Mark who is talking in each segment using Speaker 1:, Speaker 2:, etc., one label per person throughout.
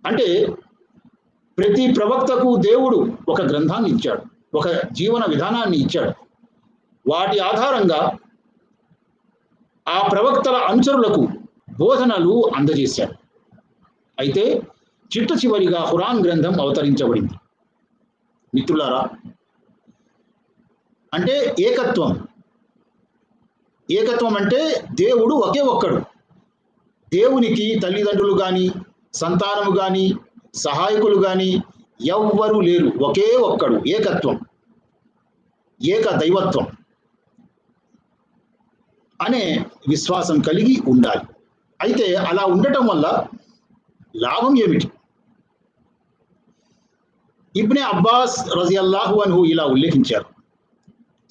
Speaker 1: అంటే ప్రతి ప్రవక్తకు దేవుడు ఒక గ్రంథాన్ని ఇచ్చాడు, ఒక జీవన విధానాన్ని ఇచ్చాడు. వాటి ఆధారంగా ఆ ప్రవక్తల అనుచరులకు బోధనలు అందజేశాడు. అయితే చిట్ట చివరిగా ఖురాన్ గ్రంథం అవతరించబడింది. మిత్రులారా, అంటే ఏకత్వం. ఏకత్వం అంటే దేవుడు ఒకే ఒక్కడు. దేవునికి తల్లిదండ్రులు కానీ, సంతానము కానీ, సహాయకులు కానీ ఎవ్వరూ లేరు. ఒకే ఒక్కడు. ఏకత్వం, ఏక దైవత్వం అనే విశ్వాసం కలిగి ఉండాలి. అయితే అలా ఉండటం వల్ల లాభం ఏమిటి? ఇబ్నే అబ్బాస్ రజియల్లాహు అన్హు ఇలా ఉల్లేఖించారు.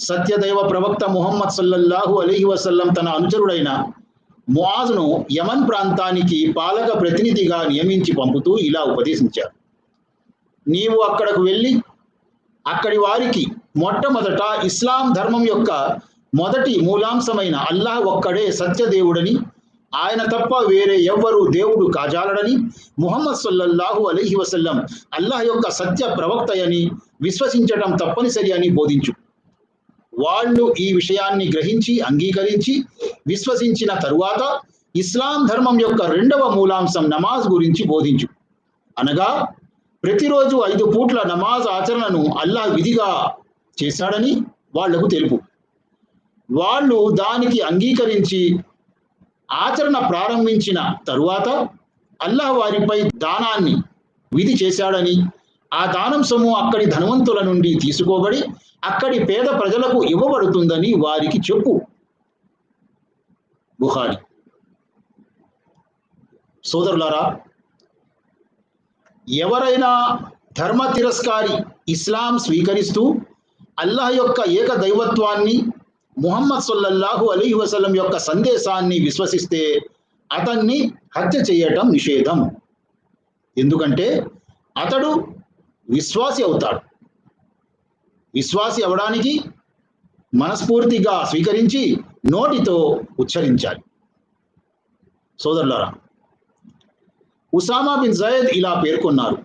Speaker 1: సత్యదైవ ప్రవక్త ముహమ్మద్ సల్లల్లాహు అలైహి వసల్లం తన అనుచరుడైన ముఆజ్ను యమన్ ప్రాంతానికి పాలక ప్రతినిధిగా నియమించి పంపుతూ ఇలా ఉపదేశించారు. నీవు అక్కడకు వెళ్ళి అక్కడి వారికి మొట్టమొదట ఇస్లాం ధర్మం యొక్క మొదటి మూలాంశమైన అల్లాహ్ ఒక్కడే సత్యదేవుడని, ఆయన తప్ప వేరే ఎవ్వరూ దేవుడు కాజాలడని, ముహమ్మద్ సల్లల్లాహు అలైహి వసల్లం అల్లాహ్ యొక్క సత్య ప్రవక్తయని విశ్వసించటం తప్పనిసరి అని బోధించు. వాళ్ళు ఈ విషయాన్ని గ్రహించి అంగీకరించి విశ్వసించిన తరువాత ఇస్లాం ధర్మం యొక్క రెండవ మూలాంశం నమాజ్ గురించి బోధించు. అనగా ప్రతిరోజు 5 పూట్ల నమాజ్ ఆచరణను అల్లాహ్ విధిగా చేశాడని వాళ్లకు తెలుపు. వాళ్ళు దానికి అంగీకరించి ఆచరణ ప్రారంభించిన తరువాత అల్లాహ్ వారిపై దానాన్ని విధి చేశాడని, ఆ దానం సొమ్ము అక్కడి ధనవంతుల నుండి తీసుకోబడి అక్కడి పేద ప్రజలకు ఇవ్వబడుతుందని వారికి చెప్పు. బుఖారీ. సోదరులారా, ఎవరైనా ధర్మ తిరస్కారి ఇస్లాం స్వీకరిస్తూ అల్లాహ్ యొక్క ఏక దైవత్వాన్ని, ముహమ్మద్ సల్లల్లాహు అలైహి వసల్లం యొక్క సందేశాన్ని విశ్వసిస్తే అతన్ని హత్య చేయటం నిషేధం. ఎందుకంటే అతడు విశ్వాసి అవుతాడు. విశ్వాసి అవడానికి మనస్ఫూర్తిగా స్వీకరించి నోటితో ఉచ్చరించాలి. సోదరులారా, ఉసామా బిన్ జయద్ ఇలా పేర్కొన్నారు.